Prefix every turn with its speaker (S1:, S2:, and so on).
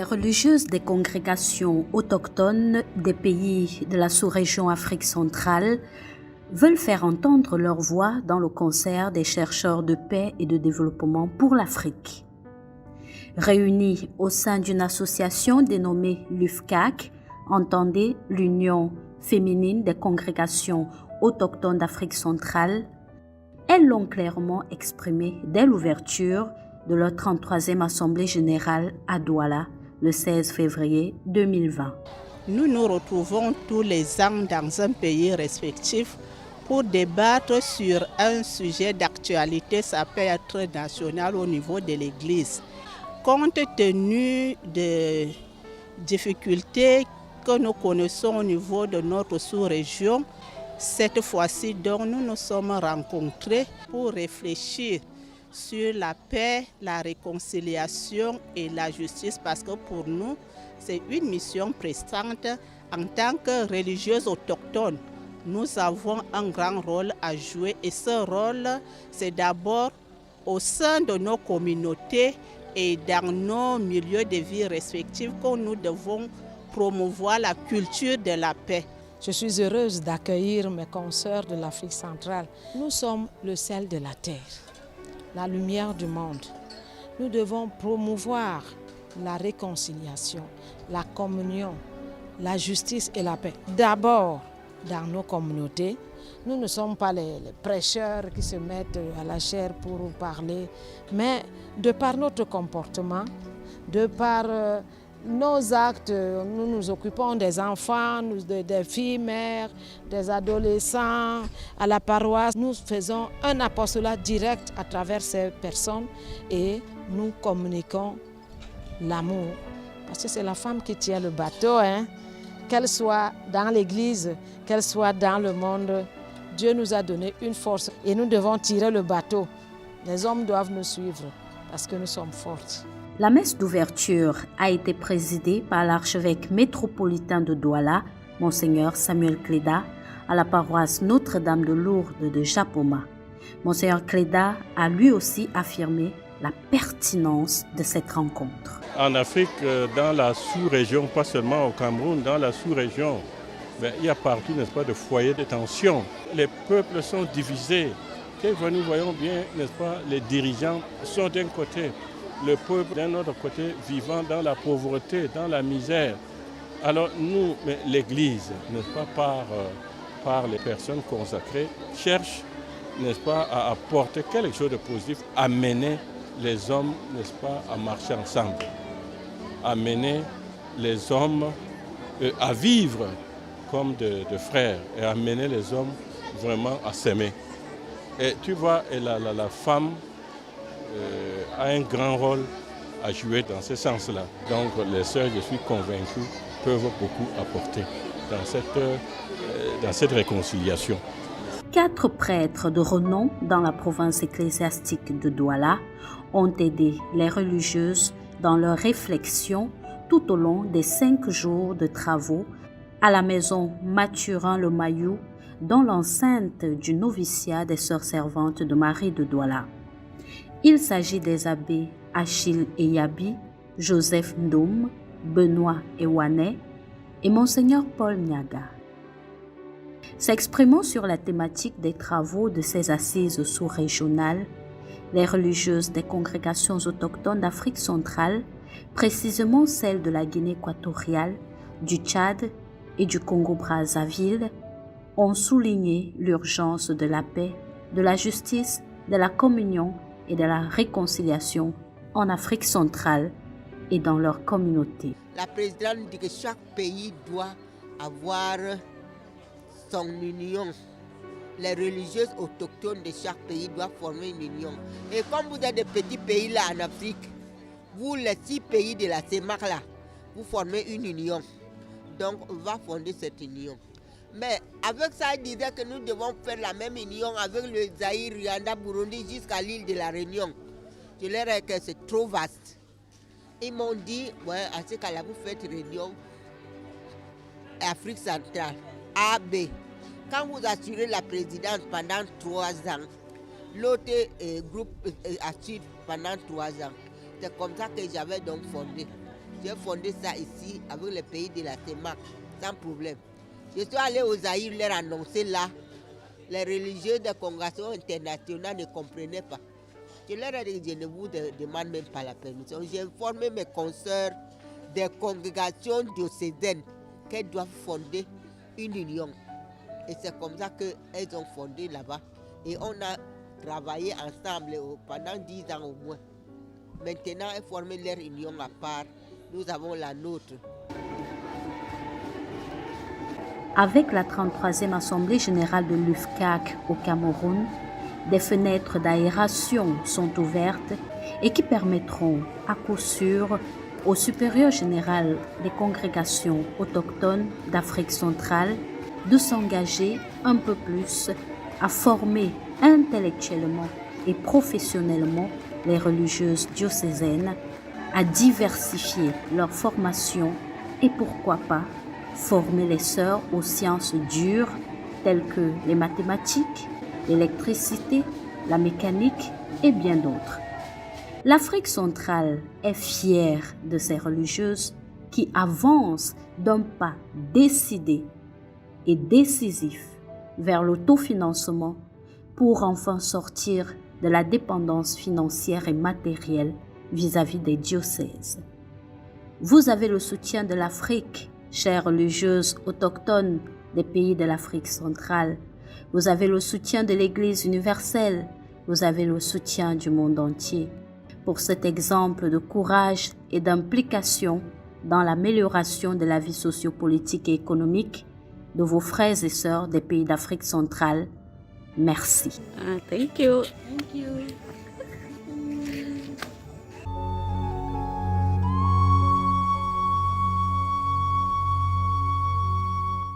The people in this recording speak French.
S1: Les religieuses des congrégations autochtones des pays de la sous-région Afrique centrale veulent faire entendre leur voix dans le concert des chercheurs de paix et de développement pour l'Afrique. Réunies au sein d'une association dénommée l'UFCAC, entendez l'Union féminine des congrégations autochtones d'Afrique centrale, elles l'ont clairement exprimé dès l'ouverture de leur 33e Assemblée générale à Douala le 16 février 2020.
S2: Nous nous retrouvons tous les ans dans un pays respectif pour débattre sur un sujet d'actualité. Ça peut être national au niveau de l'Église. Compte tenu des difficultés que nous connaissons au niveau de notre sous-région, cette fois-ci, donc, nous nous sommes rencontrés pour réfléchir sur la paix, la réconciliation et la justice, parce que pour nous, c'est une mission pressante. En tant que religieuses autochtones, nous avons un grand rôle à jouer et ce rôle, c'est d'abord au sein de nos communautés et dans nos milieux de vie respectifs que nous devons promouvoir la culture de la paix.
S3: Je suis heureuse d'accueillir mes consoeurs de l'Afrique centrale. Nous sommes le sel de la terre, la lumière du monde. Nous devons promouvoir la réconciliation, la communion, la justice et la paix. D'abord, dans nos communautés, nous ne sommes pas les prêcheurs qui se mettent à la chair pour parler, mais de par notre comportement, de par nos actes, nous nous occupons des enfants, des filles mères, des adolescents. À la paroisse, nous faisons un apostolat direct à travers ces personnes et nous communiquons l'amour. Parce que c'est la femme qui tient le bateau, qu'elle soit dans l'église, qu'elle soit dans le monde. Dieu nous a donné une force et nous devons tirer le bateau. Les hommes doivent nous suivre parce que nous sommes fortes.
S1: La messe d'ouverture a été présidée par l'archevêque métropolitain de Douala, Monseigneur Samuel Cléda, à la paroisse Notre-Dame de Lourdes de Japoma. Monseigneur Cléda a lui aussi affirmé la pertinence de cette rencontre.
S4: En Afrique, dans la sous-région, pas seulement au Cameroun, dans la sous-région, il y a partout, n'est-ce pas, de foyers de tension. Les peuples sont divisés. Nous voyons bien, n'est-ce pas, les dirigeants sont d'un côté, le peuple d'un autre côté vivant dans la pauvreté, dans la misère. Alors nous, l'Église, n'est-ce pas, par les personnes consacrées, cherche, n'est-ce pas, à apporter quelque chose de positif, à mener les hommes, n'est-ce pas, à marcher ensemble, à mener les hommes à vivre comme de frères et à mener les hommes vraiment à s'aimer. Et tu vois, et la femme a un grand rôle à jouer dans ce sens-là. Donc les sœurs, je suis convaincu, peuvent beaucoup apporter dans cette réconciliation.
S1: 4 prêtres de renom dans la province ecclésiastique de Douala ont aidé les religieuses dans leur réflexion tout au long des 5 jours de travaux à la maison Mathurin-le-Maillou dans l'enceinte du noviciat des Sœurs servantes de Marie de Douala. Il s'agit des abbés Achille Eyabi, Joseph Ndoum, Benoît Ewanet et Monseigneur Paul Niaga. S'exprimant sur la thématique des travaux de ces assises sous-régionales, les religieuses des congrégations autochtones d'Afrique centrale, précisément celles de la Guinée équatoriale, du Tchad et du Congo-Brazzaville, ont souligné l'urgence de la paix, de la justice, de la communion et de la réconciliation en Afrique centrale et dans leur communauté.
S5: La présidente dit que chaque pays doit avoir son union. Les religieuses autochtones de chaque pays doivent former une union. Et comme vous êtes des petits pays là en Afrique, vous les 6 pays de la CEMAC là, vous formez une union. Donc on va fonder cette union. Mais avec ça, ils disaient que nous devons faire la même union avec le Zaïre, Rwanda, Burundi jusqu'à l'île de la Réunion. Je leur ai dit que c'est trop vaste. Ils m'ont dit, ouais, à ce cas-là, vous faites réunion Afrique centrale, A, B. Quand vous assurez la présidence pendant 3 ans, l'autre groupe assure pendant 3 ans. C'est comme ça que j'avais donc fondé J'ai fondé ça ici avec les pays de la CEMAC, sans problème. Je suis allé aux Zaïre leur annoncer là. Les religieux des congrégations internationales ne comprenaient pas. Je leur ai dit, je ne vous demande même pas la permission. J'ai informé mes consoeurs des congrégations diocésaines qu'elles doivent fonder une union. Et c'est comme ça qu'elles ont fondé là-bas. Et on a travaillé ensemble pendant 10 ans au moins. Maintenant, elles forment leur union à part. Nous avons la nôtre.
S1: Avec la 33e Assemblée générale de l'UFCAC au Cameroun, des fenêtres d'aération sont ouvertes et qui permettront à coup sûr au supérieur général des congrégations autochtones d'Afrique centrale de s'engager un peu plus à former intellectuellement et professionnellement les religieuses diocésaines, à diversifier leur formation et pourquoi pas former les sœurs aux sciences dures telles que les mathématiques, l'électricité, la mécanique et bien d'autres. L'Afrique centrale est fière de ses religieuses qui avancent d'un pas décidé et décisif vers l'autofinancement pour enfin sortir de la dépendance financière et matérielle vis-à-vis des diocèses. Vous avez le soutien de l'Afrique, chères religieuses autochtones des pays de l'Afrique centrale. Vous avez le soutien de l'Église universelle. Vous avez le soutien du monde entier. Pour cet exemple de courage et d'implication dans l'amélioration de la vie sociopolitique et économique de vos frères et sœurs des pays d'Afrique centrale, merci.
S6: Thank you.
S1: Thank you.